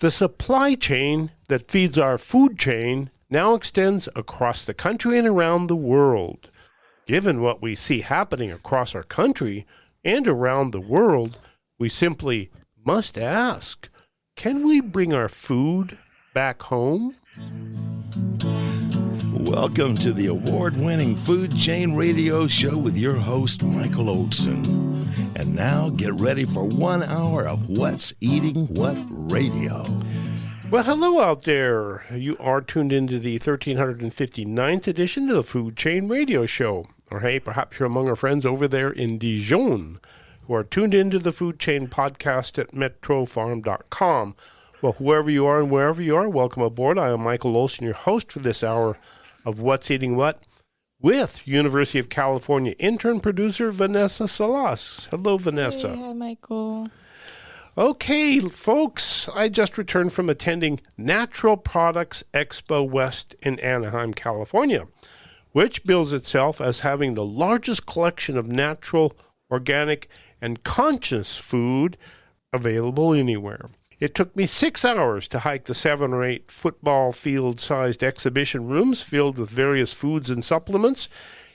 The supply chain that feeds our food chain now extends across the country and around the world. Given what we see happening across our country and around the world, we simply must ask, can we bring our food back home? Welcome to the award-winning Food Chain Radio Show with your host, Michael Olson. And now get ready for 1 hour of What's Eating What Radio. Well, hello out there. You are tuned into the 1359th edition of the Food Chain Radio Show. Or hey, perhaps you're among our friends over there in Dijon who are tuned into the Food Chain podcast at metrofarm.com. Well, whoever you are and wherever you are, welcome aboard. I am Michael Olson, your host for this hour of What's Eating What with University of California intern producer Vanessa Salas. Hello, Vanessa. Hey, hi, Michael. Okay, folks, I just returned from attending Natural Products Expo West in Anaheim, California, which bills itself as having the largest collection of natural, organic, and conscious food available anywhere. It took me 6 hours to hike the 7 or 8 football field-sized exhibition rooms filled with various foods and supplements,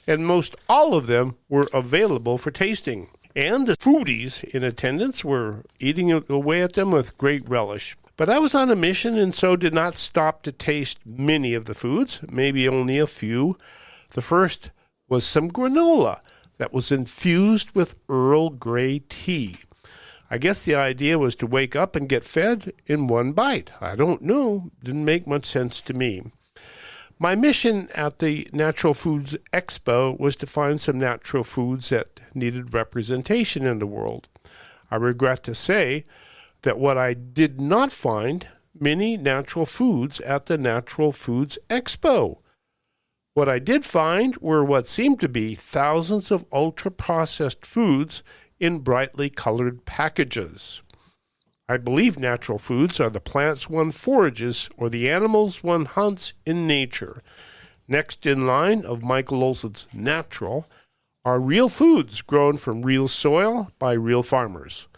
and most all of them were available for tasting. And the foodies in attendance were eating away at them with great relish. But I was on a mission and so did not stop to taste many of the foods, maybe only a few. The first was some granola that was infused with Earl Grey tea. I guess the idea was to wake up and get fed in one bite. I don't know. Didn't make much sense to me. My mission at the Natural Foods Expo was to find some natural foods that needed representation in the world. I regret to say that what I did not find many natural foods at the Natural Foods Expo. What I did find were what seemed to be thousands of ultra-processed foods in brightly colored packages. I believe natural foods are the plants one forages or the animals one hunts in nature. Next in line of Michael Olson's natural are real foods grown from real soil by real farmers.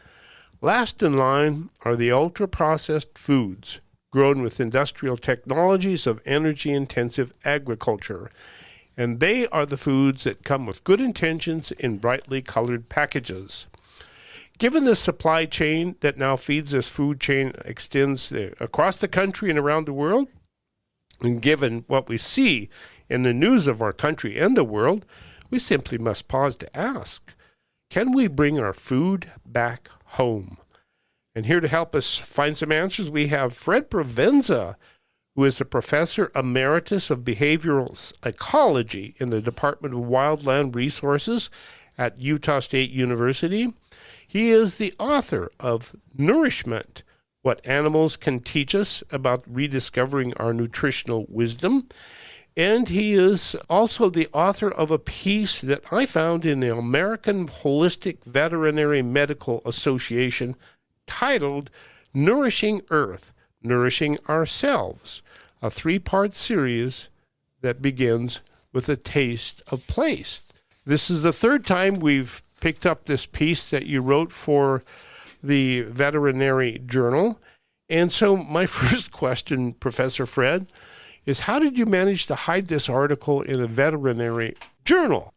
Last in line are the ultra-processed foods grown with industrial technologies of energy-intensive agriculture. And they are the foods that come with good intentions in brightly colored packages. Given the supply chain that now feeds this food chain extends across the country and around the world, and given what we see in the news of our country and the world, we simply must pause to ask, can we bring our food back home? And here to help us find some answers, we have Fred Provenza, who is a professor emeritus of behavioral ecology in the Department of Wildland Resources at Utah State University. He is the author of Nourishment, What Animals Can Teach Us About Rediscovering Our Nutritional Wisdom. And he is also the author of a piece that I found in the American Holistic Veterinary Medical Association titled Nourishing Earth, Nourishing Ourselves, a 3-part series that begins with a taste of place. This is the 3rd time we've picked up this piece that you wrote for the Veterinary Journal. And so my first question, Professor Fred, is how did you manage to hide this article in a veterinary journal?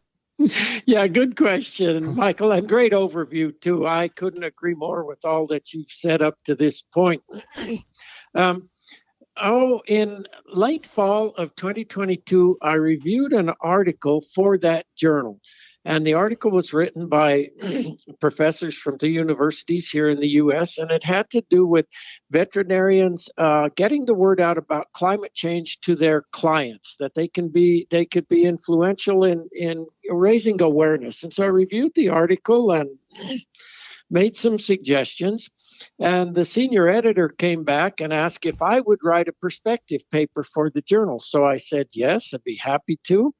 Yeah, good question, Michael, and great overview, too. I couldn't agree more with all that you've said up to this point. In late fall of 2022, I reviewed an article for that journal. And the article was written by professors from the universities here in the U.S., and it had to do with veterinarians getting the word out about climate change to their clients, that they could be influential in raising awareness. And so I reviewed the article and made some suggestions. And the senior editor came back and asked if I would write a perspective paper for the journal. So I said, yes, I'd be happy to.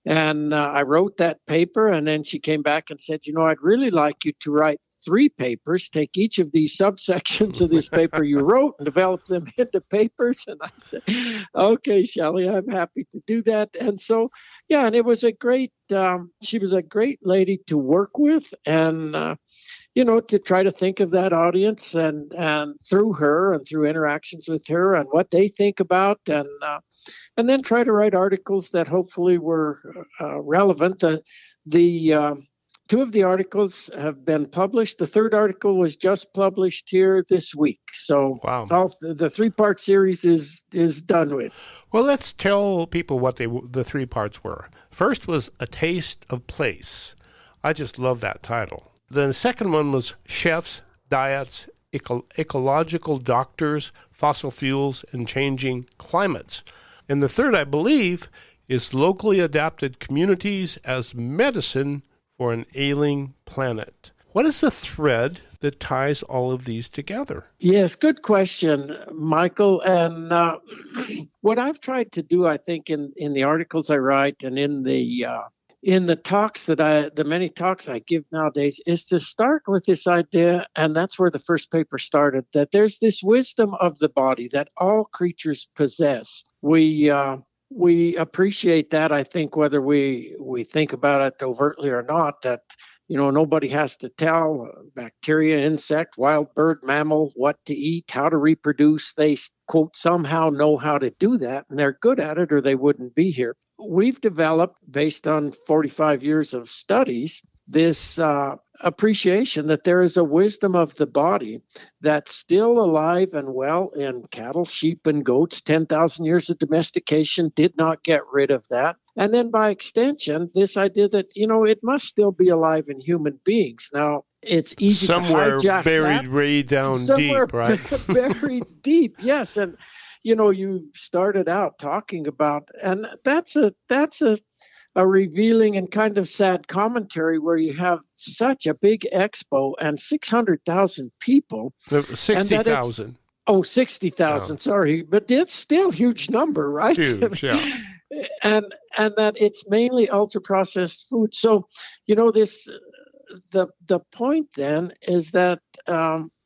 And I wrote that paper, and then she came back and said, I'd really like you to write 3 papers, take each of these subsections of this paper you wrote and develop them into papers. And I said, okay, Shelley, I'm happy to do that. And so, and it was she was a great lady to work with. And to try to think of that audience and through her and through interactions with her and what they think about, and then try to write articles that hopefully were relevant. The two of the articles have been published. The third article was just published here this week. So Wow. the three-part series is done with. Well, let's tell people what the three parts were. First was A Taste of Place. I just love that title. Then the second one was Chefs, Diets, Ecological Doctors, Fossil Fuels, and Changing Climates. And the third, I believe, is Locally Adapted Communities as Medicine for an Ailing Planet. What is the thread that ties all of these together? Yes, good question, Michael. And what I've tried to do, I think, in the articles I write and in the talks the many talks I give nowadays, is to start with this idea, and that's where the first paper started, that there's this wisdom of the body that all creatures possess. We appreciate that, I think, whether we think about it overtly or not, that nobody has to tell bacteria, insect, wild bird, mammal what to eat, how to reproduce. They, quote, somehow know how to do that, and they're good at it or they wouldn't be here. We've developed, based on 45 years of studies, this appreciation that there is a wisdom of the body that's still alive and well in cattle, sheep, and goats. 10,000 years of domestication did not get rid of that. And then by extension, this idea that, it must still be alive in human beings. Now, it's easy somewhere to hijack buried that. way down Somewhere deep, right? Buried deep, yes. And, you started out talking about, and that's a revealing and kind of sad commentary where you have such a big expo and 600,000 people. 60,000. Oh, 60,000, sorry. But it's still a huge number, right? Huge, yeah. and that it's mainly ultra-processed food. So, the point then is that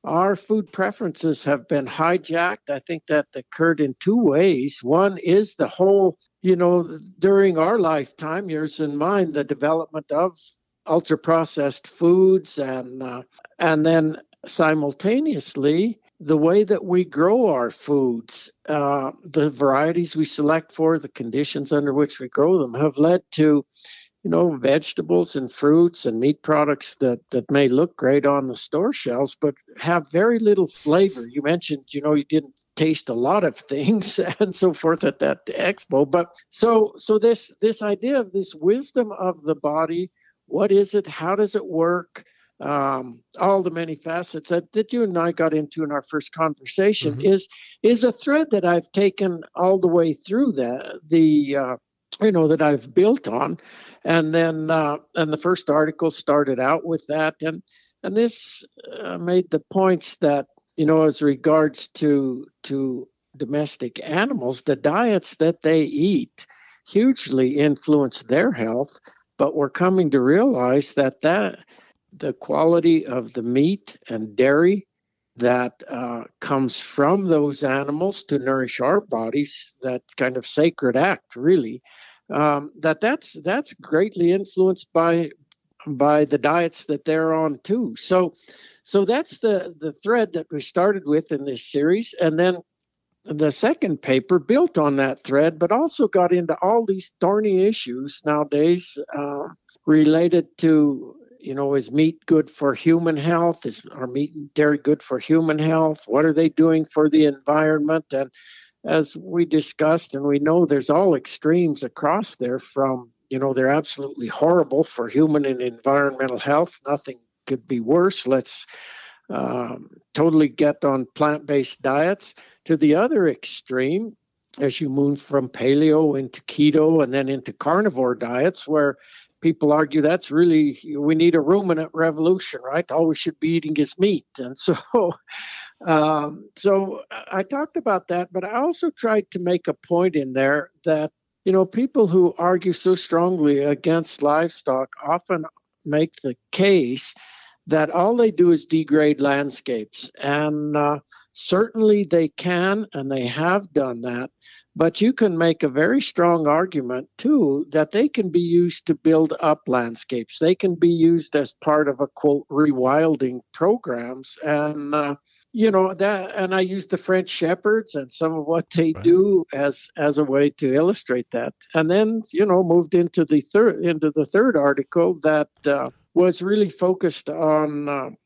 our food preferences have been hijacked. I think that occurred in two ways. One is the whole, during our lifetime, yours and mine, the development of ultra-processed foods, and then simultaneously the way that we grow our foods, the varieties we select for, the conditions under which we grow them, have led to vegetables and fruits and meat products that may look great on the store shelves, but have very little flavor. You mentioned, you didn't taste a lot of things and so forth at that expo. But so this idea of this wisdom of the body, what is it? How does it work? All the many facets that you and I got into in our first conversation is a thread that I've taken all the way through that I've built on. And then and the first article started out with that. And this made the points that, as regards to domestic animals, the diets that they eat hugely influence their health. But we're coming to realize that the quality of the meat and dairy that comes from those animals to nourish our bodies, that kind of sacred act, really, that's greatly influenced by the diets that they're on too. So that's the thread that we started with in this series, and then the second paper built on that thread, but also got into all these thorny issues nowadays related to, is meat good for human health? Are meat and dairy good for human health? What are they doing for the environment? And as we discussed, and we know there's all extremes across there from, they're absolutely horrible for human and environmental health. Nothing could be worse. Let's totally get on plant-based diets, to the other extreme, as you move from paleo into keto and then into carnivore diets, where people argue that's really, we need a ruminant revolution, right? All we should be eating is meat. And so I talked about that, but I also tried to make a point in there that, people who argue so strongly against livestock often make the case that all they do is degrade landscapes. And Certainly they can, and they have done that. But you can make a very strong argument, too, that they can be used to build up landscapes. They can be used as part of a, quote, rewilding programs. And, and I use the French shepherds and some of what they do as a way to illustrate that. And then, moved into the third article that was really focused on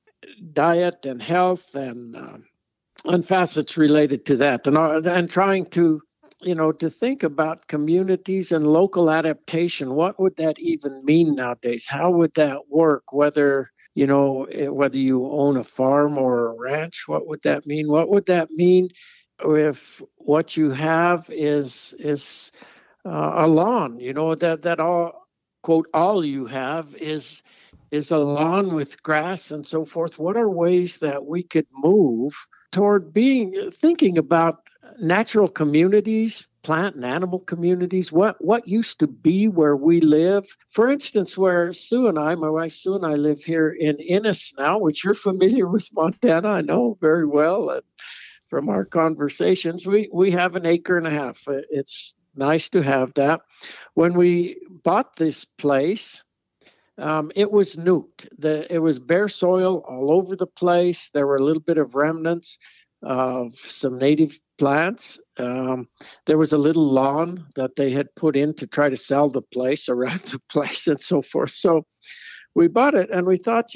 diet and health and facets related to that, and trying to to think about communities and local adaptation. What would that even mean nowadays? How would that work? Whether you own a farm or a ranch, what would that mean? What would that mean if what you have is a lawn? That all, quote, all you have is a lawn with grass and so forth. What are ways that we could move toward thinking about natural communities, plant and animal communities, what used to be where we live? For instance, where my wife Sue and I live here in Innis now, which you're familiar with Montana, I know very well, and from our conversations, we have an acre and a half. It's nice to have that. When we bought this place, it was nuked. It was bare soil all over the place. There were a little bit of remnants of some native plants. There was a little lawn that they had put in to try to sell the place, around the place and so forth. So we bought it and we thought,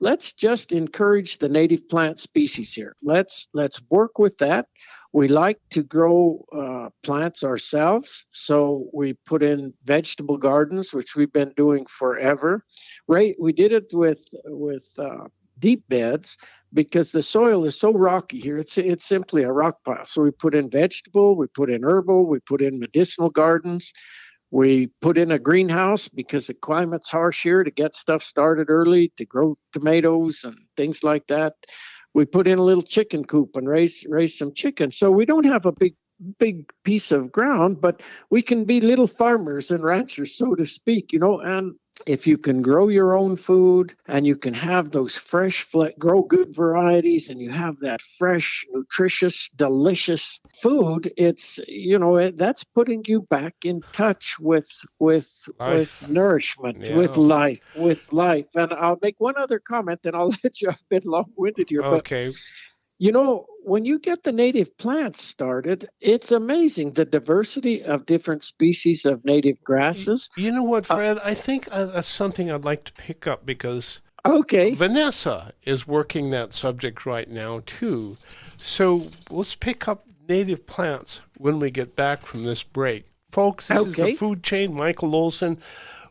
let's just encourage the native plant species here. Let's work with that. We like to grow plants ourselves, so we put in vegetable gardens, which we've been doing forever. Right, we did it with deep beds because the soil is so rocky here. It's simply a rock pile. So we put in vegetable, we put in herbal, we put in medicinal gardens. We put in a greenhouse because the climate's harsh here to get stuff started early, to grow tomatoes and things like that. We put in a little chicken coop and raise some chickens. So we don't have a big piece of ground, but we can be little farmers and ranchers, so to speak, and if you can grow your own food and you can have those grow good varieties and you have that fresh, nutritious, delicious food, it's, that's putting you back in touch with nourishment, with life. And I'll make one other comment, then I'll let you have a bit long-winded here. Okay. But, when you get the native plants started, it's amazing the diversity of different species of native grasses. You know what, Fred? I think that's something I'd like to pick up because Vanessa is working that subject right now, too. So let's pick up native plants when we get back from this break. Folks, this is the Food Chain. Michael Olson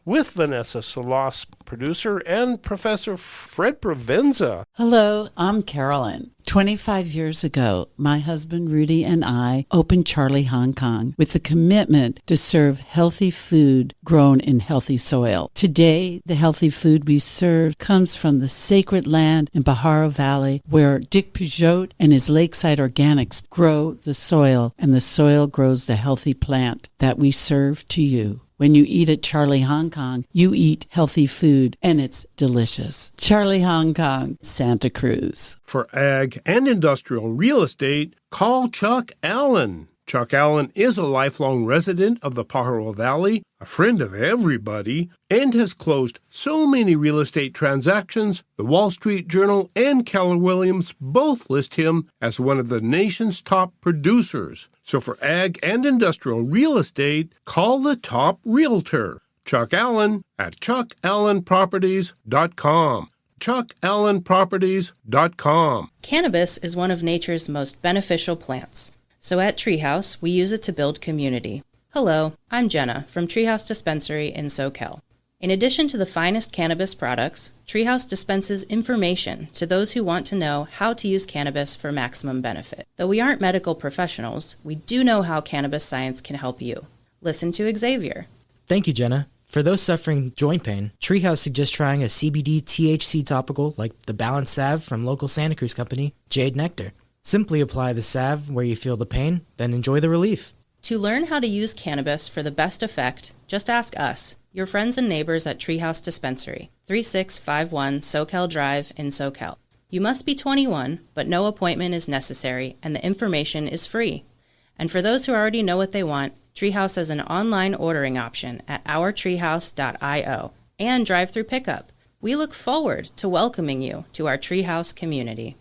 with Vanessa Salas, producer, and Professor Fred Provenza. Hello, I'm Carolyn. 25 years ago, my husband Rudy and I opened Charlie Hong Kong with the commitment to serve healthy food grown in healthy soil. Today, the healthy food we serve comes from the sacred land in Pajaro Valley where Dick Peugeot and his Lakeside Organics grow the soil, and the soil grows the healthy plant that we serve to you. When you eat at Charlie Hong Kong, you eat healthy food, and it's delicious. Charlie Hong Kong, Santa Cruz. For ag and industrial real estate, call Chuck Allen. Chuck Allen is a lifelong resident of the Pajaro Valley, a friend of everybody, and has closed so many real estate transactions, the Wall Street Journal and Keller Williams both list him as one of the nation's top producers. So for ag and industrial real estate, call the top realtor, Chuck Allen, at chuckallenproperties.com. chuckallenproperties.com. Cannabis is one of nature's most beneficial plants. So at Treehouse, we use it to build community. Hello, I'm Jenna from Treehouse Dispensary in SoCal. In addition to the finest cannabis products, Treehouse dispenses information to those who want to know how to use cannabis for maximum benefit. Though we aren't medical professionals, we do know how cannabis science can help you. Listen to Xavier. Thank you, Jenna. For those suffering joint pain, Treehouse suggests trying a CBD THC topical like the Balance Salve from local Santa Cruz company, Jade Nectar. Simply apply the salve where you feel the pain, then enjoy the relief. To learn how to use cannabis for the best effect, just ask us, your friends and neighbors at Treehouse Dispensary, 3651 SoCal Drive in SoCal. You must be 21, but no appointment is necessary, and the information is free. And for those who already know what they want, Treehouse has an online ordering option at ourtreehouse.io and drive-through pickup. We look forward to welcoming you to our Treehouse community.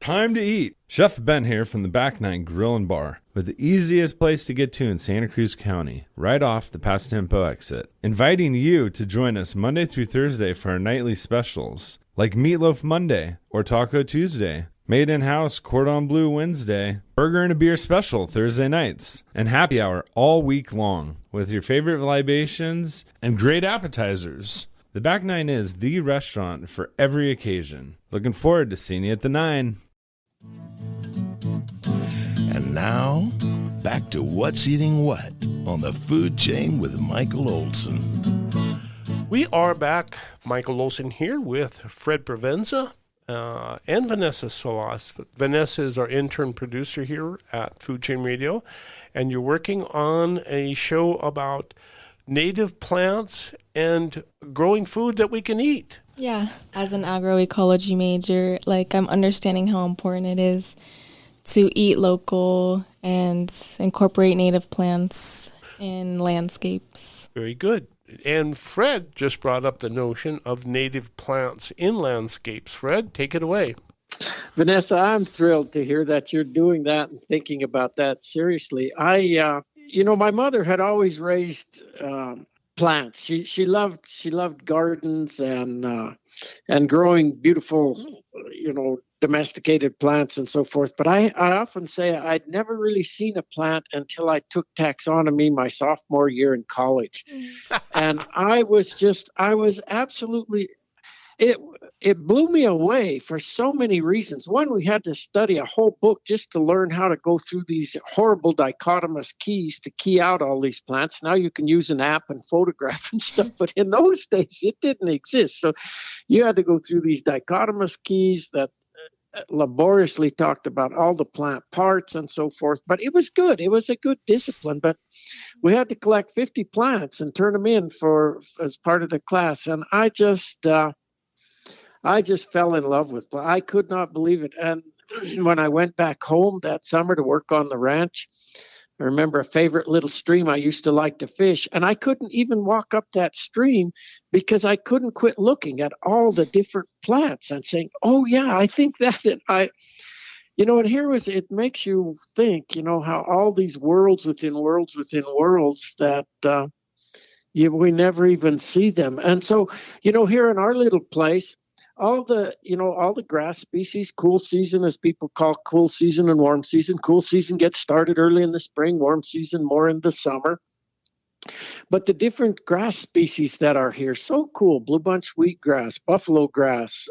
Time to eat. Chef Ben here from the Back Nine Grill and Bar, with the easiest place to get to in Santa Cruz County, right off the Pastempo exit. Inviting you to join us Monday through Thursday for our nightly specials, like Meatloaf Monday or Taco Tuesday, Made in-House Cordon Bleu Wednesday, Burger and a Beer Special Thursday nights, and happy hour all week long, with your favorite libations and great appetizers. The Back Nine is the restaurant for every occasion. Looking forward to seeing you at the Nine. And now, back to What's Eating What on the food chain with Michael Olson. We are back. Michael Olson here with Fred Provenza and Vanessa Solas. Vanessa is our intern producer here at Food Chain Radio, and you're working on a show about native plants and growing food that we can eat. Yeah, as an agroecology major, I'm understanding how important it is to eat local and incorporate native plants in landscapes. Very good. And Fred just brought up the notion of native plants in landscapes. Fred, take it away. Vanessa, I'm thrilled to hear that you're doing that and thinking about that seriously. My mother had always raised plants. She loved gardens and growing beautiful, domesticated plants and so forth. But I often say I'd never really seen a plant until I took taxonomy my sophomore year in college. And I was absolutely, it blew me away for so many reasons. One, we had to study a whole book just to learn how to go through these horrible dichotomous keys to key out all these plants. Now you can use an app and photograph and stuff, but in those days it didn't exist. So you had to go through these dichotomous keys that laboriously talked about all the plant parts and so forth. But it was good. It was a good discipline. But we had to collect 50 plants and turn them in as part of the class. And I just fell in love with plants. I could not believe it. And when I went back home that summer to work on the ranch, I remember a favorite little stream I used to like to fish, and I couldn't even walk up that stream because I couldn't quit looking at all the different plants and saying, oh yeah, I think that. And and it makes you think, how all these worlds within worlds within worlds that we never even see them. And so, here in our little place, all the grass species, cool season, as people call cool season and warm season. Cool season gets started early in the spring, warm season more in the summer. But the different grass species that are here, so cool. Blue bunch wheatgrass, buffalo grass,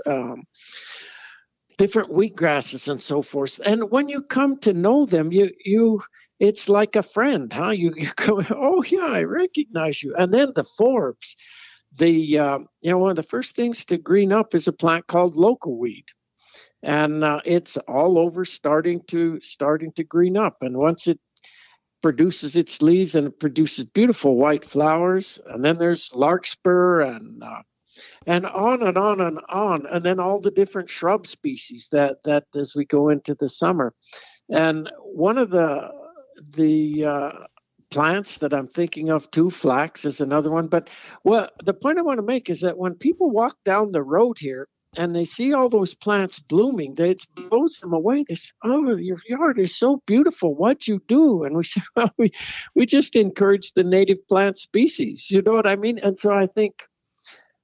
different wheatgrasses and so forth. And when you come to know them, it's like a friend, huh? You go, oh yeah, I recognize you. And then the forbs. One of the first things to green up is a plant called local weed, and it's all over starting to green up. And once it produces its leaves and it produces beautiful white flowers, and then there's larkspur and on and on and on, and then all the different shrub species that as we go into the summer. And one of the plants that I'm thinking of too, flax is another one. But the point I want to make is that when people walk down the road here and they see all those plants blooming, it blows them away. They say, oh, your yard is so beautiful. What'd you do? And we say, well, we just encourage the native plant species. You know what I mean? And so I think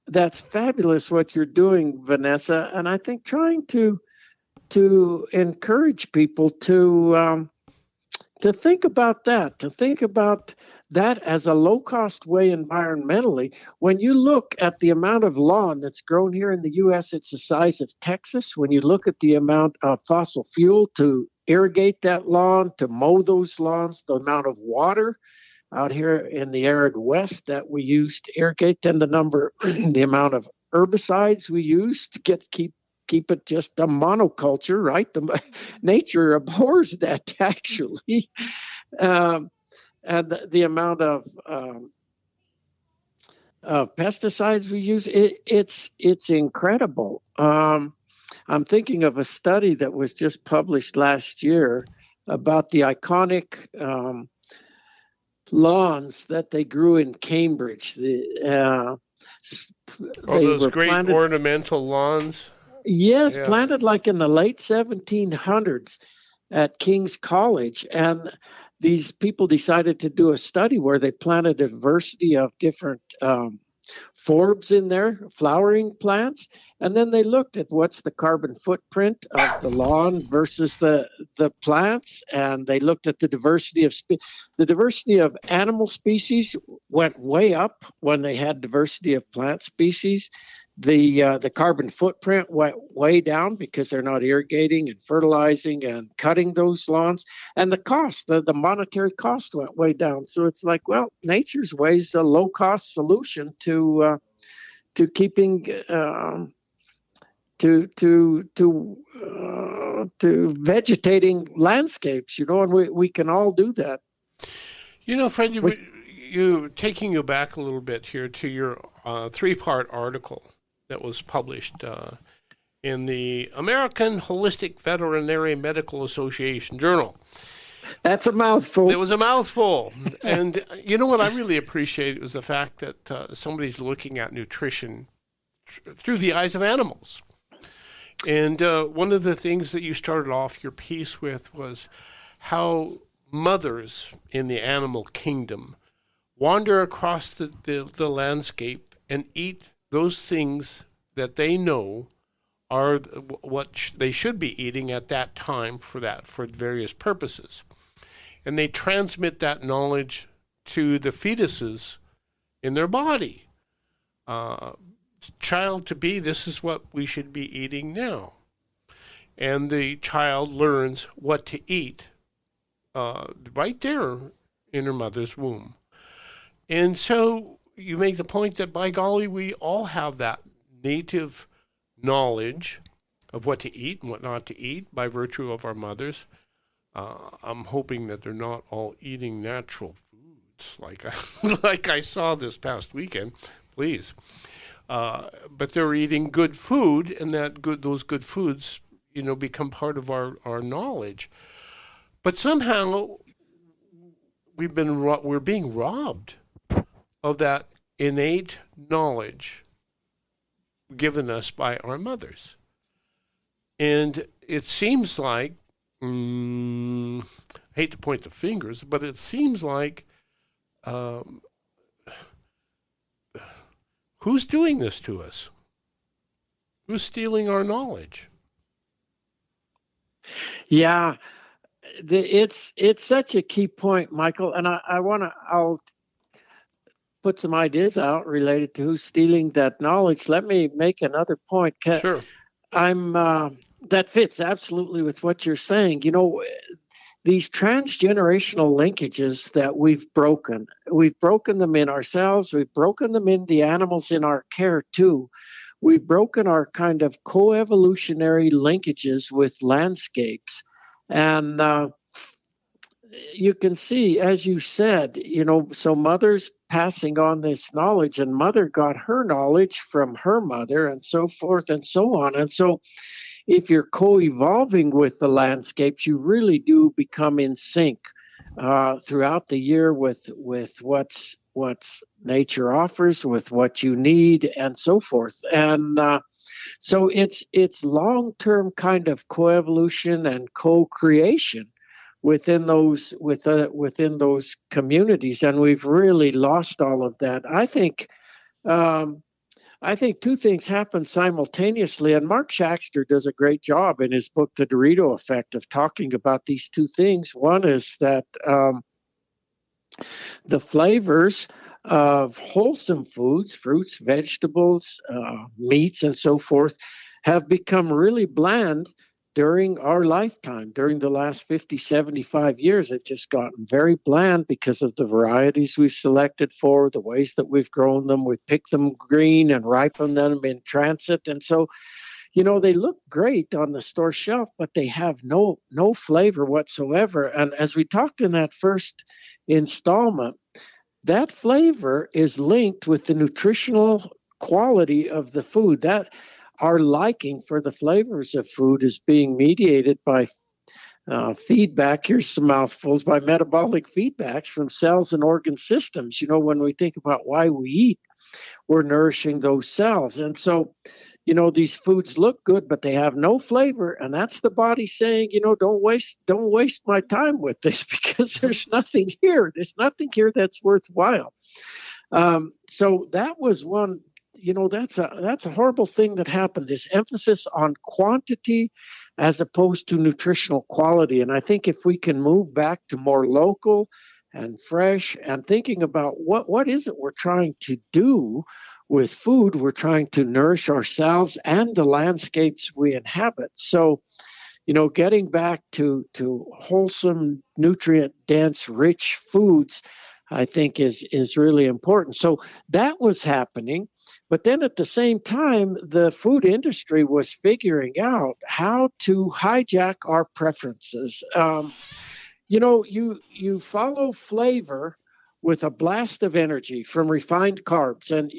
that's fabulous what you're doing, Vanessa. And I think trying to encourage people to think about that as a low-cost way environmentally. When you look at the amount of lawn that's grown here in the U.S., it's the size of Texas. When you look at the amount of fossil fuel to irrigate that lawn, to mow those lawns, the amount of water out here in the arid West that we use to irrigate, then the amount of herbicides we use to keep it just a monoculture, right? Nature abhors that, actually. And the amount of pesticides we use, it's incredible. I'm thinking of a study that was just published last year about the iconic lawns that they grew in Cambridge. All They those were great planted, ornamental lawns. yes, Yeah. planted like in the late 1700s at King's College. And these people decided to do a study where they planted a diversity of different forbs in there, flowering plants, and then they looked at what's the carbon footprint of the lawn versus the plants, and they looked at the diversity of the diversity of animal species went way up when they had diversity of plant species. The carbon footprint went way down because they're not irrigating and fertilizing and cutting those lawns, and the cost, the monetary cost, went way down. So it's like, well, nature's way is a low cost solution to keeping to vegetating landscapes, and we can all do that. Fred, you taking you back a little bit here to your 3-part article that was published in the American Holistic Veterinary Medical Association Journal. That's a mouthful. It was a mouthful. And you know what I really appreciate was the fact that somebody's looking at nutrition through the eyes of animals. And one of the things that you started off your piece with was how mothers in the animal kingdom wander across the landscape and eat those things that they know are what they should be eating at that time for various purposes. And they transmit that knowledge to the fetuses in their body. Child to be, this is what we should be eating now. And the child learns what to eat right there in her mother's womb. And so you make the point that, by golly, we all have that native knowledge of what to eat and what not to eat by virtue of our mothers. I'm hoping that they're not all eating natural foods like I saw this past weekend, please. But they're eating good food, and those good foods, become part of our knowledge. But somehow we're being robbed of that innate knowledge given us by our mothers. And it seems like, I hate to point the fingers, but it seems like who's doing this to us? Who's stealing our knowledge? Yeah, it's such a key point, Michael, and I'll put some ideas out related to who's stealing that knowledge. Let me make another point. Sure. That fits absolutely with what you're saying. These transgenerational linkages that we've broken them in ourselves. We've broken them in the animals in our care too. We've broken our kind of coevolutionary linkages with landscapes. And you can see, as you said, so mother's passing on this knowledge, and mother got her knowledge from her mother, and so forth and so on. And so if you're co-evolving with the landscapes, you really do become in sync throughout the year with what's nature offers, with what you need, and so forth. And so it's long-term kind of coevolution and co-creation within those communities, and we've really lost all of that. I think two things happen simultaneously, and Mark Shaxter does a great job in his book, The Dorito Effect, of talking about these two things. One is that the flavors of wholesome foods, fruits, vegetables, meats, and so forth, have become really bland during our lifetime. During the last 50, 75 years, they've just gotten very bland because of the varieties we've selected for, the ways that we've grown them. We pick them green and ripen them in transit. And so, they look great on the store shelf, but they have no flavor whatsoever. And as we talked in that first installment, that flavor is linked with the nutritional quality of the food. That our liking for the flavors of food is being mediated by feedback. Here's some mouthfuls, by metabolic feedbacks from cells and organ systems. When we think about why we eat, we're nourishing those cells. And so, these foods look good, but they have no flavor. And that's the body saying, don't waste my time with this, because there's nothing here. There's nothing here that's worthwhile. So that was one, that's a horrible thing that happened. This emphasis on quantity as opposed to nutritional quality. And I think if we can move back to more local and fresh and thinking about what is it we're trying to do with food, we're trying to nourish ourselves and the landscapes we inhabit. So, getting back to wholesome, nutrient-dense, rich foods, I think is really important. So that was happening. But then at the same time, the food industry was figuring out how to hijack our preferences. You follow flavor with a blast of energy from refined carbs. And,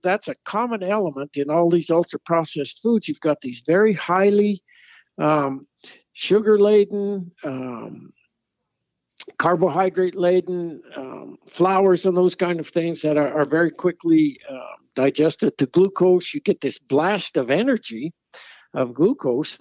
that's a common element in all these ultra-processed foods. You've got these very highly sugar-laden, carbohydrate-laden flours and those kind of things that are very quickly digested to glucose. You get this blast of energy of glucose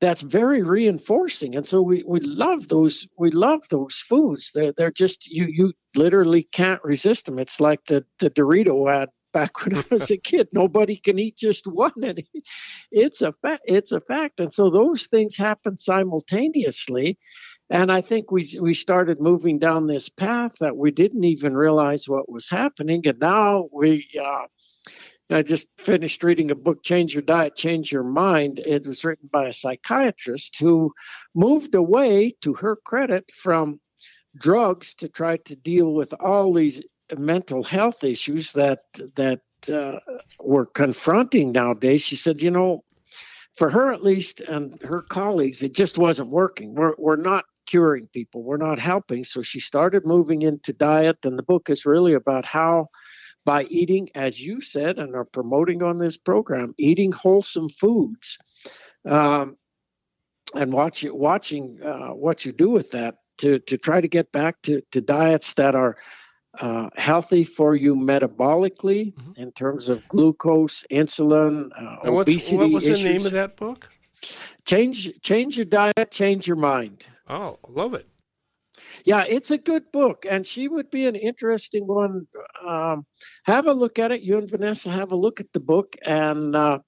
that's very reinforcing, and so we love those. We love those foods. They're just you literally can't resist them. It's like the Dorito ad back when I was a kid. Nobody can eat just one, and it's a fact. It's a fact, and so those things happen simultaneously. And I think we started moving down this path that we didn't even realize what was happening, and now I just finished reading a book, Change Your Diet, Change Your Mind. It was written by a psychiatrist who moved away, to her credit, from drugs to try to deal with all these mental health issues that we're confronting nowadays. She said, for her at least and her colleagues, it just wasn't working. We're not curing people. We're not helping. So she started moving into diet, and the book is really about how, by eating, as you said and are promoting on this program, eating wholesome foods, and watching what you do with that to try to get back to diets that are healthy for you metabolically, in terms of glucose, insulin, obesity. What was issues. The name of that book? Change Your Diet, Change Your Mind. Oh, love it. Yeah, it's a good book, and she would be an interesting one. Have a look at it. You and Vanessa have a look at the book, and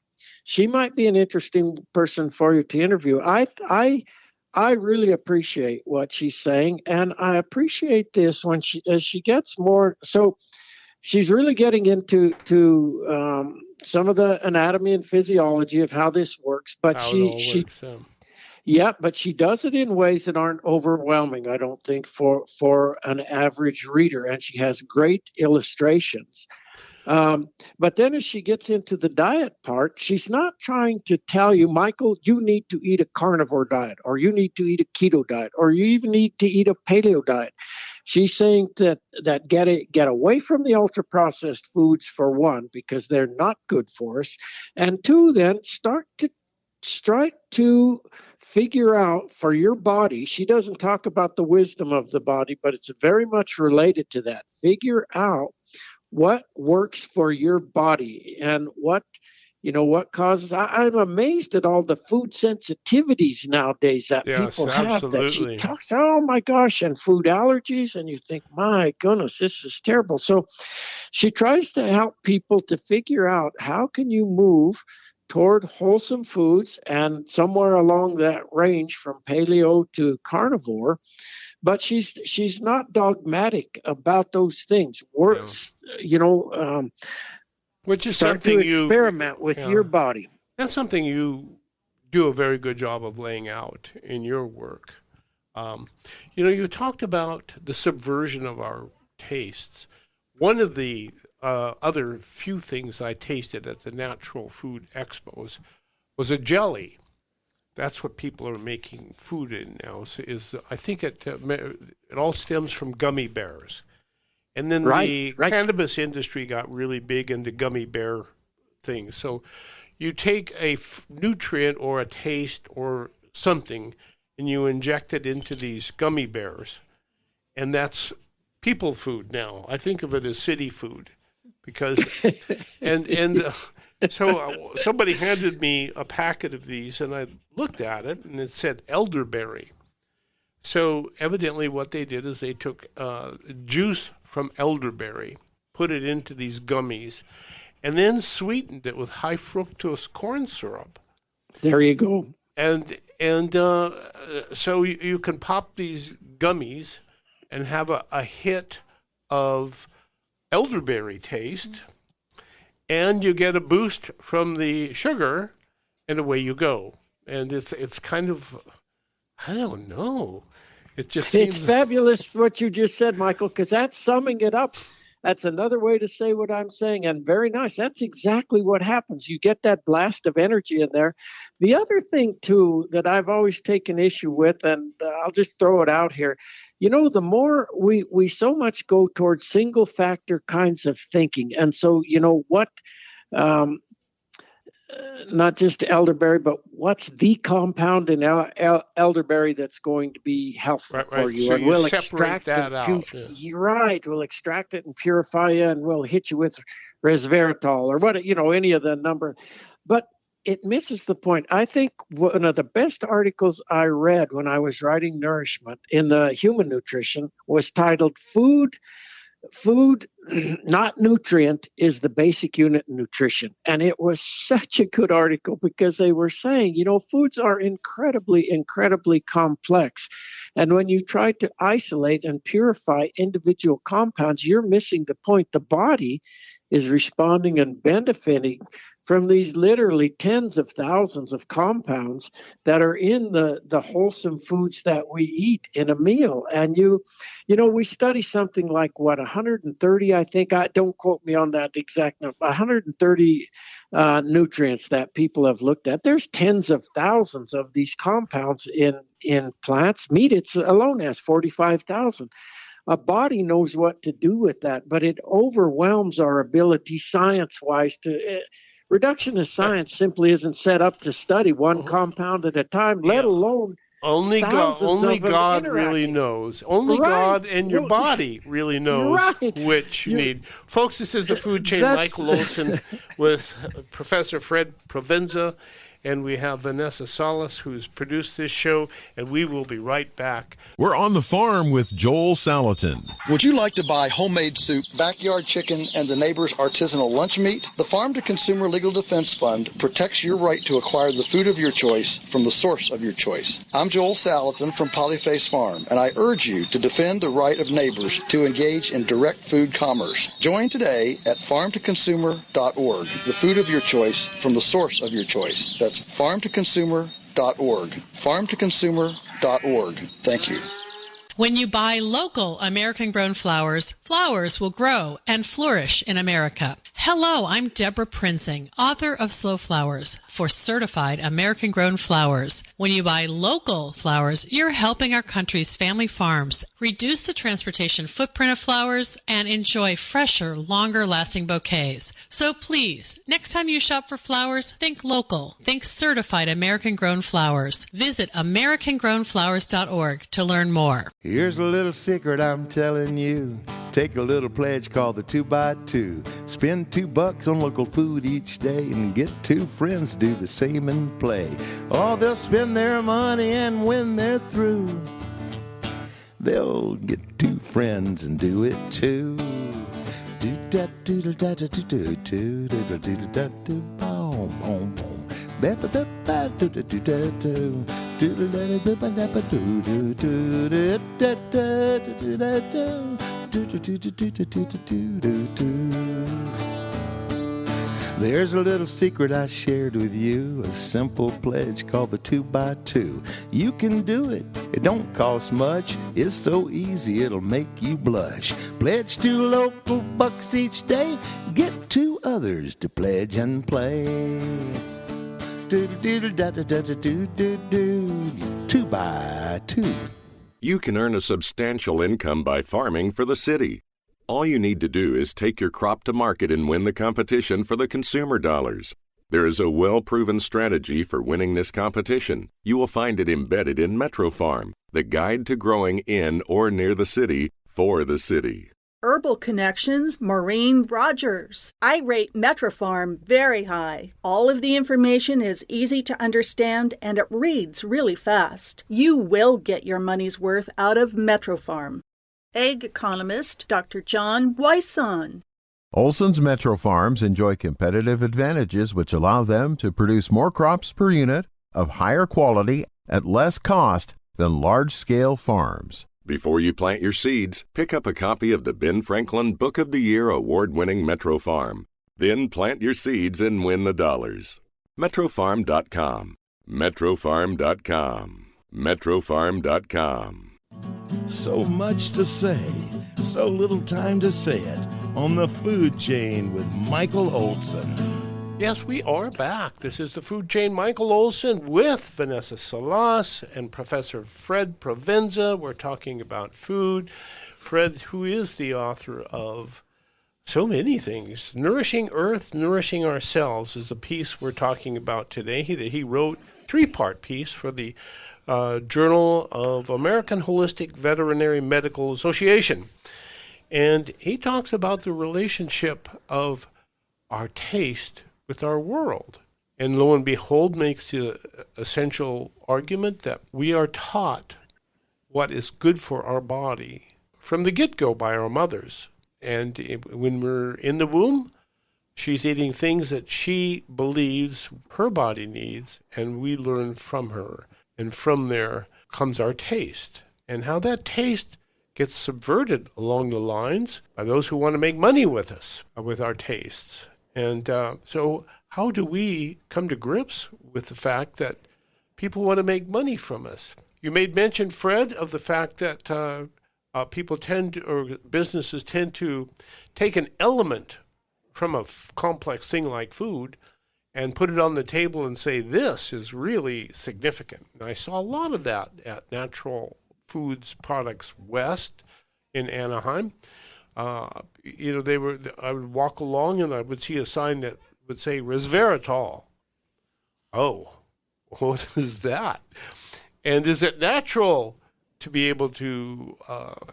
she might be an interesting person for you to interview. I really appreciate what she's saying, and I appreciate this as she gets more. So she's really getting into some of the anatomy and physiology of how this works, but but she does it in ways that aren't overwhelming, I don't think, for an average reader. And she has great illustrations. But then as she gets into the diet part, she's not trying to tell you, Michael, you need to eat a carnivore diet, or you need to eat a keto diet, or you even need to eat a paleo diet. She's saying that get away from the ultra-processed foods, for one, because they're not good for us. And two, then start to figure out for your body. She doesn't talk about the wisdom of the body, but it's very much related to that. Figure out what works for your body and what causes. I'm amazed at all the food sensitivities nowadays that people have. Absolutely. That she talks, oh my gosh, and food allergies, and you think, my goodness, this is terrible. So she tries to help people to figure out, how can you move toward wholesome foods, and somewhere along that range from paleo to carnivore. But she's not dogmatic about those things. Which is start something to experiment with your body. That's something you do a very good job of laying out in your work. You talked about the subversion of our tastes. One of the other few things I tasted at the Natural Food Expos was a jelly. That's what people are making food in now. I think it all stems from gummy bears, and then the cannabis industry got really big into gummy bear things. So you take a nutrient or a taste or something, and you inject it into these gummy bears, and that's people food now. I think of it as city food, because so somebody handed me a packet of these, and I looked at it, and it said elderberry. So evidently what they did is they took juice from elderberry, put it into these gummies, and then sweetened it with high fructose corn syrup. There you go. And so you can pop these gummies and have a hit of elderberry taste, and you get a boost from the sugar, and away you go. And it's kind of, I don't know. It just seems... It's fabulous what you just said, Michael, because that's summing it up. That's another way to say what I'm saying, and very nice. That's exactly what happens. You get that blast of energy in there. The other thing, too, that I've always taken issue with, and I'll just throw it out here, the more we so much go towards single factor kinds of thinking. And so, what... not just elderberry, but what's the compound in elderberry that's going to be helpful for you? So and you we'll separate extract that it. out. Yeah. You're right. We'll extract it and purify it, and we'll hit you with resveratrol or what, any of the number. But it misses the point. I think one of the best articles I read when I was writing Nourishment in the Human Nutrition was titled Food, not nutrient, is the basic unit in nutrition. And it was such a good article because they were saying, foods are incredibly, incredibly complex. And when you try to isolate and purify individual compounds, you're missing the point. The body is responding and benefiting from these literally tens of thousands of compounds that are in the wholesome foods that we eat in a meal. And we study something like 130, I think, don't quote me on that exact number, 130 nutrients that people have looked at. There's tens of thousands of these compounds in plants. Meat, it's alone has 45,000. A body knows what to do with that, but it overwhelms our ability science-wise to... Reductionist science simply isn't set up to study one compound at a time, let alone only God really knows. Only right. God and your body really knows which you need. Folks, this is the Food Chain. Michael Olson with Professor Fred Provenza, and we have Vanessa Salas, who's produced this show, and we will be right back. We're on the farm with Joel Salatin. Would you like to buy homemade soup, backyard chicken, and the neighbor's artisanal lunch meat? The Farm to Consumer Legal Defense Fund protects your right to acquire the food of your choice from the source of your choice. I'm Joel Salatin from Polyface Farm, and I urge you to defend the right of neighbors to engage in direct food commerce. Join today at farmtoconsumer.org, the food of your choice from the source of your choice. That's farmtoconsumer.org. Farmtoconsumer.org. Thank you. When you buy local American-grown flowers, flowers will grow and flourish in America. Hello, I'm Deborah Prinzing, author of Slow Flowers for certified American-grown flowers. When you buy local flowers, you're helping our country's family farms reduce the transportation footprint of flowers and enjoy fresher, longer-lasting bouquets. So please, next time you shop for flowers, think local. Think certified American-grown flowers. Visit AmericanGrownFlowers.org to learn more. Here's a little secret I'm telling you. Take a little pledge called the 2x2. Spend $2 on local food each day and get 2 friends to do the same and play. Oh, they'll spend their money, and when they're through, they'll get 2 friends and do it too. There's a little secret I shared with you, a simple pledge called the 2x2. You can do it. It don't cost much. It's so easy it'll make you blush. Pledge 2 local bucks each day. Get 2 others to pledge and play. 2x2. You can earn a substantial income by farming for the city. All you need to do is take your crop to market and win the competition for the consumer dollars. There is a well-proven strategy for winning this competition. You will find it embedded in Metro Farm, the guide to growing in or near the city for the city. Herbal Connections, Maureen Rogers. I rate Metrofarm very high. All of the information is easy to understand and it reads really fast. You will get your money's worth out of Metrofarm. Egg economist Dr. John Wyson. Olson's Metro Farms enjoy competitive advantages which allow them to produce more crops per unit of higher quality at less cost than large-scale farms. Before you plant your seeds, pick up a copy of the Ben Franklin Book of the Year award-winning Metro Farm. Then plant your seeds and win the dollars. Metrofarm.com. Metrofarm.com. Metrofarm.com. So much to say, so little time to say it on the food chain with Michael Olson. Yes, we are back. This is the Food Chain. Michael Olson with Vanessa Salas and Professor Fred Provenza. We're talking about food. Fred, who is the author of so many things. Nourishing Earth, Nourishing Ourselves is the piece we're talking about today. He wrote a 3-part piece for the Journal of American Holistic Veterinary Medical Association. And he talks about the relationship of our taste with our world. And lo and behold, makes the essential argument that we are taught what is good for our body from the get-go by our mothers. And when we're in the womb, she's eating things that she believes her body needs, and we learn from her. And from there comes our taste. And how that taste gets subverted along the lines by those who want to make money with us, with our tastes. And so how do we come to grips with the fact that people want to make money from us? You made mention, Fred, of the fact that people tend to, or businesses tend to take an element from a complex thing like food and put it on the table and say, this is really significant. And I saw a lot of that at Natural Products West in Anaheim. I would walk along and I would see a sign that would say resveratrol. Oh, what is that? And is it natural to be able to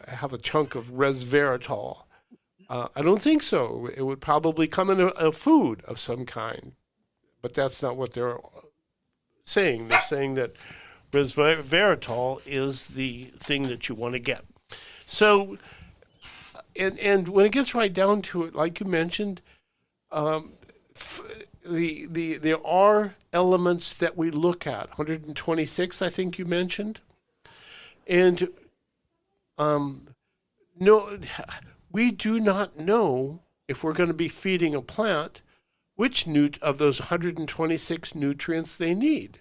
have a chunk of resveratrol? I don't think so. It would probably come in a food of some kind, but that's not what they're saying. They're saying that resveratrol is the thing that you want to get. So, and when it gets right down to it, like you mentioned, there are elements that we look at. 126, I think you mentioned, and no, we do not know if we're going to be feeding a plant which of those 126 nutrients they need.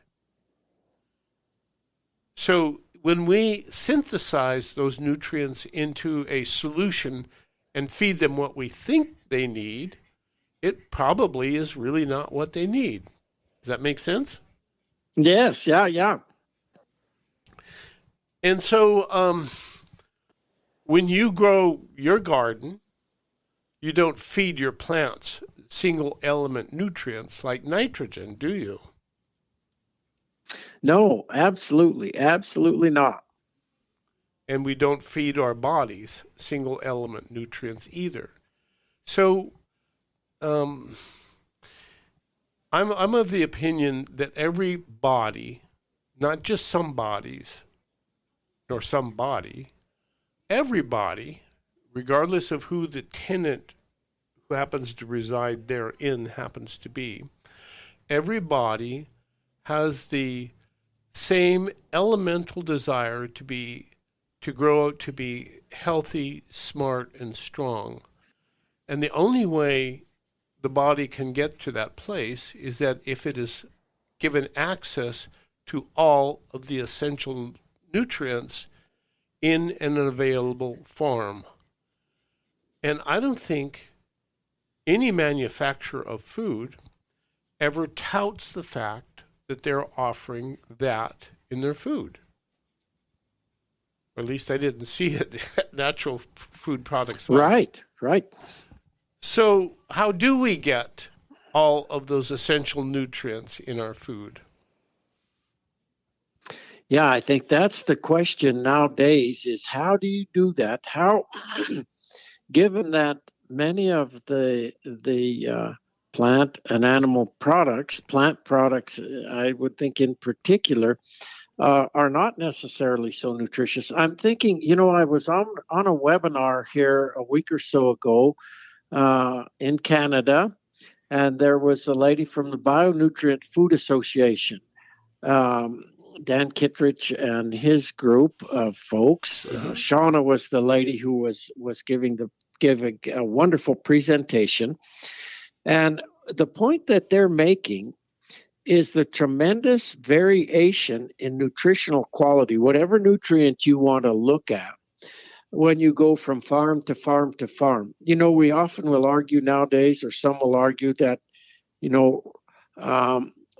So when we synthesize those nutrients into a solution and feed them what we think they need, it probably is really not what they need. Does that make sense? Yes, yeah. And so when you grow your garden, you don't feed your plants single element nutrients like nitrogen, do you? No, absolutely not. And we don't feed our bodies single element nutrients either. So I'm of the opinion that every body, not just some bodies, nor some body, everybody, regardless of who the tenant who happens to reside therein happens to be, everybody has the same elemental desire to grow out to be healthy, smart, and strong. And the only way the body can get to that place is that if it is given access to all of the essential nutrients in an available form. And I don't think any manufacturer of food ever touts the fact that they're offering that in their food. Or at least I didn't see it at Natural Food Products West. Right. Right. So how do we get all of those essential nutrients in our food? Yeah, I think that's the question nowadays is how do you do that? How, given that many of the plant and animal products, plant products, I would think in particular, are not necessarily so nutritious. I'm thinking, I was on a webinar here a week or so ago in Canada, and there was a lady from the Bionutrient Food Association, Dan Kittredge and his group of folks. Shauna was the lady who was giving a wonderful presentation. And the point that they're making is the tremendous variation in nutritional quality, whatever nutrient you want to look at, when you go from farm to farm to farm. We often will argue nowadays, or some will argue that,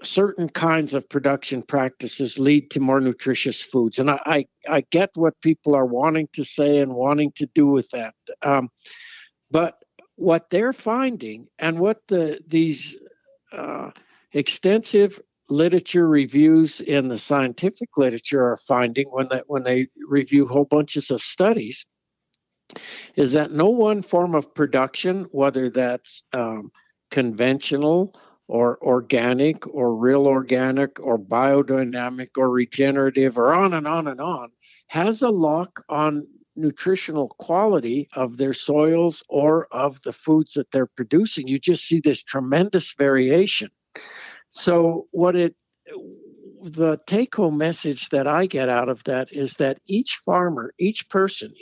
certain kinds of production practices lead to more nutritious foods. And I get what people are wanting to say and wanting to do with that. But what they're finding and what these extensive literature reviews in the scientific literature are finding when they review whole bunches of studies is that no one form of production, whether that's conventional or organic or real organic or biodynamic or regenerative or on and on and on, has a lock on nutritional quality of their soils or of the foods that they're producing. You just see this tremendous variation. So the take-home message that I get out of that is that each farmer, each person,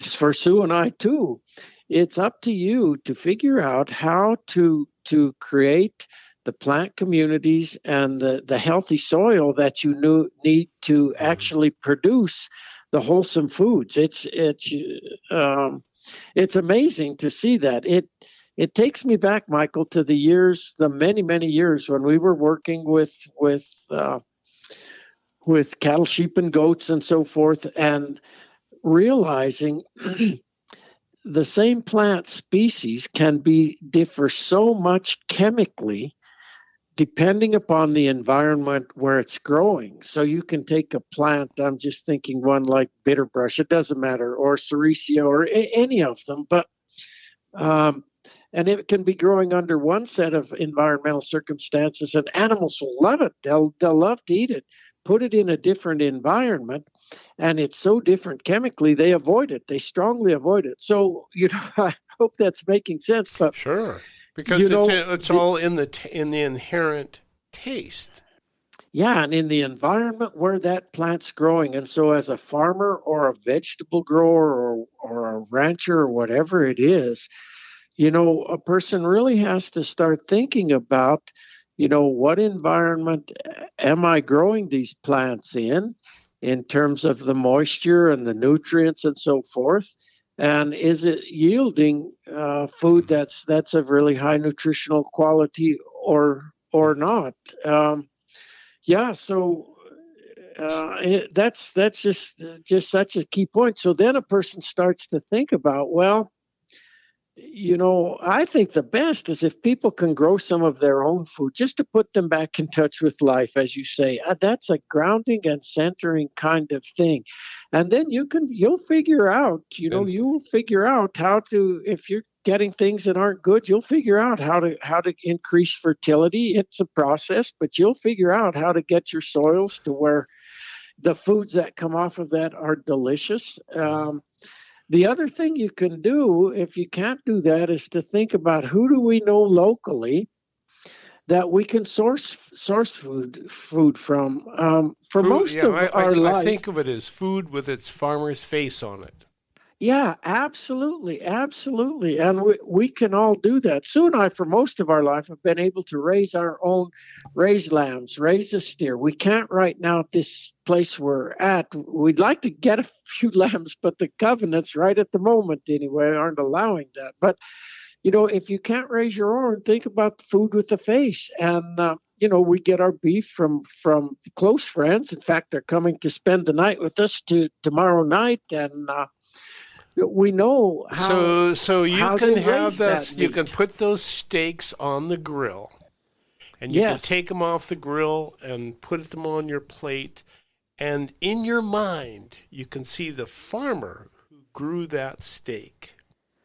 for Sue and I too, it's up to you to figure out how to create the plant communities and the healthy soil that you need to actually produce the wholesome foods. It's amazing to see that. It takes me back, Michael, to the many, many years when we were working with cattle, sheep, and goats and so forth, and realizing the same plant species can differ so much chemically depending upon the environment where it's growing. So you can take a plant, I'm just thinking one like bitterbrush, it doesn't matter, or Sericea, or any of them, but and it can be growing under one set of environmental circumstances, and animals will love it. They'll love to eat it. Put it in a different environment, and it's so different chemically, they avoid it. They strongly avoid it. So, I hope that's making sense. But sure, because it's all in the inherent taste. Yeah, and in the environment where that plant's growing. And so as a farmer or a vegetable grower or a rancher or whatever it is, a person really has to start thinking about, what environment am I growing these plants in terms of the moisture and the nutrients and so forth? And is it yielding food that's of really high nutritional quality or not? So that's just such a key point. So then a person starts to think about, well, I think the best is if people can grow some of their own food, just to put them back in touch with life, as you say. That's a grounding and centering kind of thing. And then you'll figure out, you will figure out how to, if you're getting things that aren't good, you'll figure out how to increase fertility. It's a process, but you'll figure out how to get your soils to where the foods that come off of that are delicious. The other thing you can do, if you can't do that, is to think about who do we know locally that we can source food from. Our life, I think of it as food with its farmer's face on it. Yeah, absolutely. And we can all do that. Sue and I, for most of our life, have been able to raise lambs, raise a steer. We can't right now at this place we're at. We'd like to get a few lambs, but the covenants right at the moment anyway aren't allowing that. But, if you can't raise your own, think about the food with the face. And, we get our beef from close friends. In fact, they're coming to spend the night with us tomorrow night. And, we know how. So you how can they have raise this. that You can meat. put those steaks on the grill, and you can Yes. take them off the grill and put them on your plate. And in your mind, you can see the farmer who grew that steak.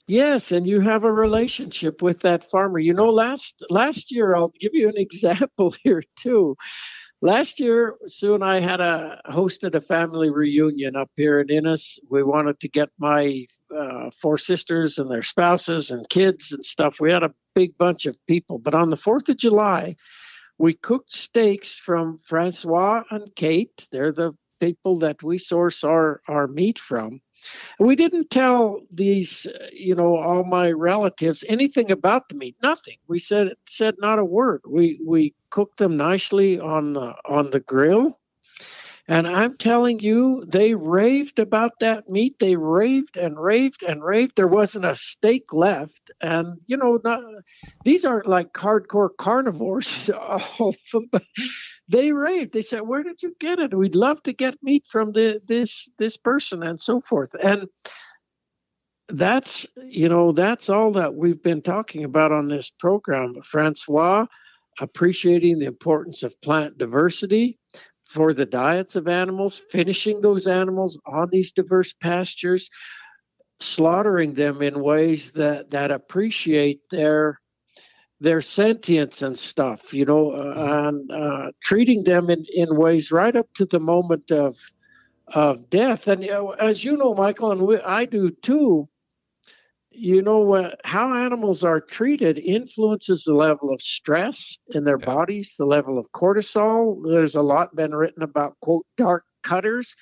Yes, and you have a relationship with that farmer. You know, last year, I'll give you an example here too. Last year, Sue and I hosted a family reunion up here in Innis. We wanted to get my four sisters and their spouses and kids and stuff. We had a big bunch of people. But on the 4th of July, we cooked steaks from Francois and Kate. They're the people that we source our meat from. We didn't tell these, all my relatives anything about the meat. Nothing. We said not a word. We cooked them nicely on the grill, and I'm telling you, they raved about that meat. They raved and raved and raved. There wasn't a steak left, and these aren't like hardcore carnivores, all of them, but they raved. They said, "Where did you get it? We'd love to get meat from this person," and so forth. And that's all that we've been talking about on this program. Francois appreciating the importance of plant diversity for the diets of animals, finishing those animals on these diverse pastures, slaughtering them in ways that appreciate their sentience and stuff, and treating them in ways right up to the moment of death. And as you know, Michael, and I do too, how animals are treated influences the level of stress in their bodies, the level of cortisol. There's a lot been written about, quote, dark cutters,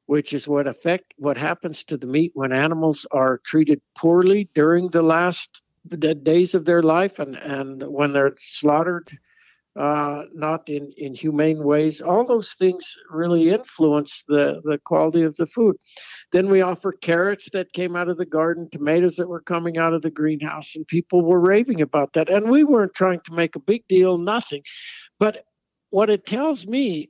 which is what happens to the meat when animals are treated poorly during the days of their life and when they're slaughtered not in humane ways. All those things really influence the quality of the food. Then we offer carrots that came out of the garden, tomatoes that were coming out of the greenhouse, and people were raving about that. And we weren't trying to make a big deal, nothing. But what it tells me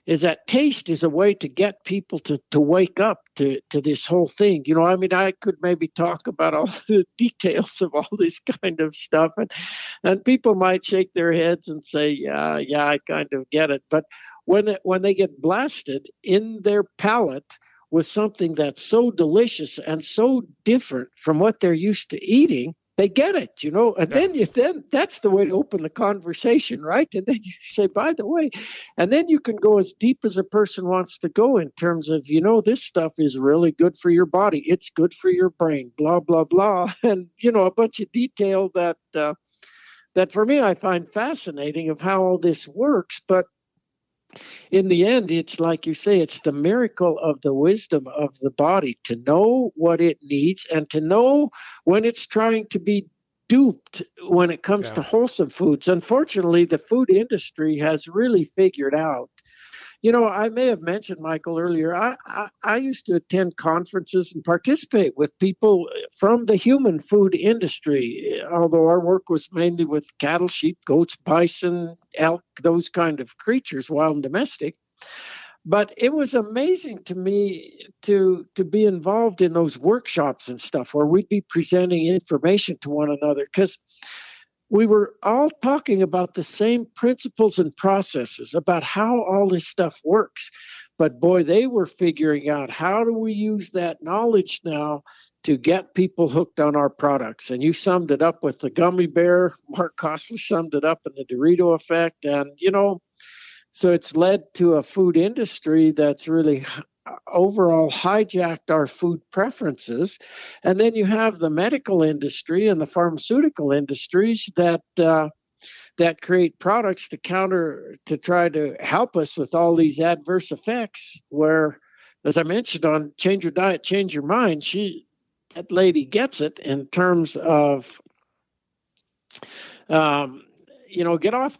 is that taste is a way to get people to wake up to this whole thing. I could maybe talk about all the details of all this kind of stuff, and people might shake their heads and say, yeah, I kind of get it. But when they get blasted in their palate with something that's so delicious and so different from what they're used to eating, they get it, and then that's the way to open the conversation, right? And then you say, by the way, and then you can go as deep as a person wants to go in terms of, this stuff is really good for your body. It's good for your brain, blah, blah, blah. And, a bunch of detail that for me, I find fascinating of how all this works. But in the end, it's like you say, it's the miracle of the wisdom of the body to know what it needs and to know when it's trying to be duped when it comes to wholesome foods. Unfortunately, the food industry has really figured out. I may have mentioned, Michael, earlier, I used to attend conferences and participate with people from the human food industry, although our work was mainly with cattle, sheep, goats, bison, elk, those kind of creatures, wild and domestic. But it was amazing to me to be involved in those workshops and stuff where we'd be presenting information to one another, because we were all talking about the same principles and processes about how all this stuff works. But boy, they were figuring out, how do we use that knowledge now to get people hooked on our products? And you summed it up with the gummy bear. Mark Kostler summed it up in the Dorito effect. And, so it's led to a food industry that's really overall hijacked our food preferences. And then you have the medical industry and the pharmaceutical industries that create products to try to help us with all these adverse effects, where, as I mentioned on Change Your Diet, Change Your Mind, that lady gets it in terms of, get off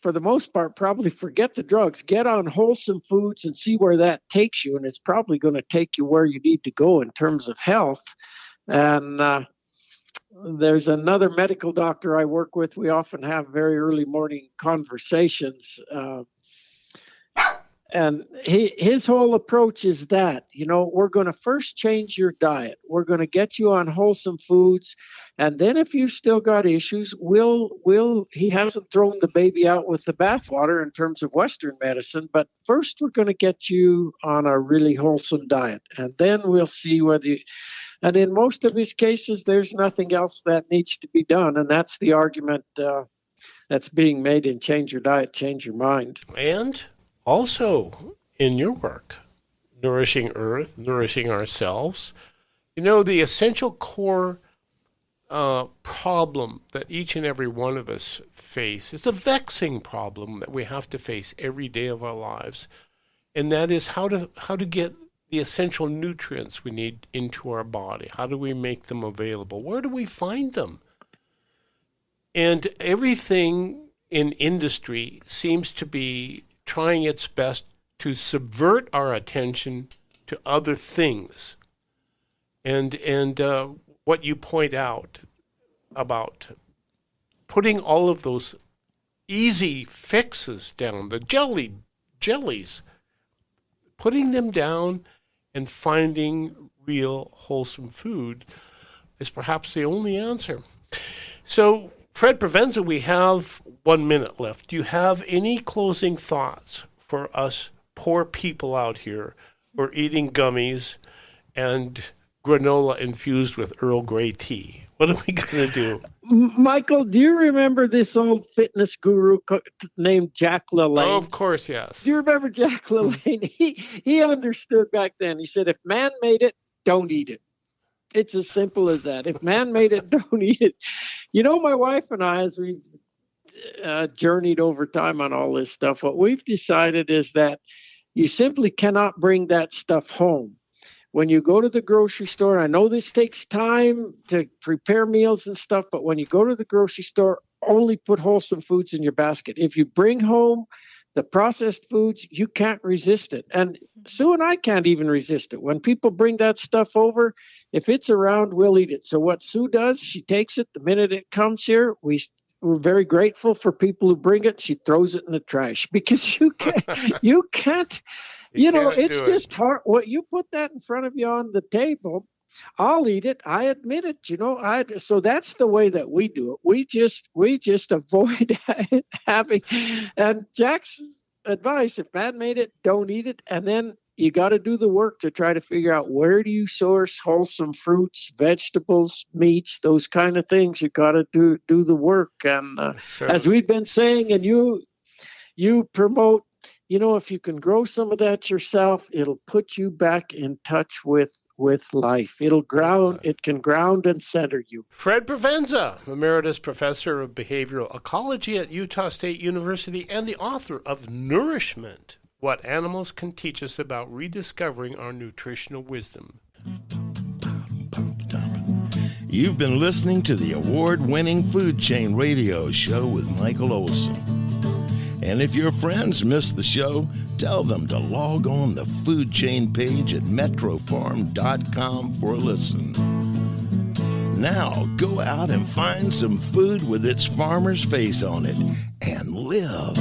for the most part, probably forget the drugs, get on wholesome foods and see where that takes you. And it's probably going to take you where you need to go in terms of health. And there's another medical doctor I work with. We often have very early morning conversations. And his whole approach is that, we're going to first change your diet. We're going to get you on wholesome foods. And then if you've still got issues, he hasn't thrown the baby out with the bathwater in terms of Western medicine, but first we're going to get you on a really wholesome diet. And then we'll see and in most of his cases, there's nothing else that needs to be done. And that's the argument that's being made in Change Your Diet, Change Your Mind. And also in your work, Nourishing Earth, Nourishing Ourselves, the essential core problem that each and every one of us face is a vexing problem that we have to face every day of our lives. And that is how to get the essential nutrients we need into our body. How do we make them available? Where do we find them? And everything in industry seems to be trying its best to subvert our attention to other things. And what you point out about putting all of those easy fixes down, the jellies, putting them down and finding real wholesome food is perhaps the only answer. So, Fred Provenza, we have 1 minute left. Do you have any closing thoughts for us poor people out here who are eating gummies and granola infused with Earl Grey tea? What are we going to do? Michael, do you remember this old fitness guru named Jack LaLanne? Oh, of course, yes. Do you remember Jack LaLanne? He understood back then. He said, if man made it, don't eat it. It's as simple as that. If man made it, don't eat it. My wife and I, as we've journeyed over time on all this stuff, what we've decided is that you simply cannot bring that stuff home. When you go to the grocery store, I know this takes time to prepare meals and stuff, but when you go to the grocery store, only put wholesome foods in your basket. If you bring home the processed foods, you can't resist it. And Sue and I can't even resist it. When people bring that stuff over, if it's around, we'll eat it. So what Sue does, she takes it the minute it comes here. We're very grateful for people who bring it. She throws it in the trash because you can't. It's just hard. What you put that in front of you on the table, I'll eat it. I admit it. So that's the way that we do it. We just avoid having. And Jack's advice: if man made it, don't eat it. And then you got to do the work to try to figure out where do you source wholesome fruits, vegetables, meats, those kind of things. You got to do the work. And as we've been saying, and you promote. If you can grow some of that yourself, it'll put you back in touch with life. It can ground and center you. Fred Provenza, Emeritus Professor of Behavioral Ecology at Utah State University and the author of Nourishment, What Animals Can Teach Us About Rediscovering Our Nutritional Wisdom. You've been listening to the award-winning Food Chain Radio Show with Michael Olson. And if your friends missed the show, tell them to log on the Food Chain page at metrofarm.com for a listen. Now, go out and find some food with its farmer's face on it and live.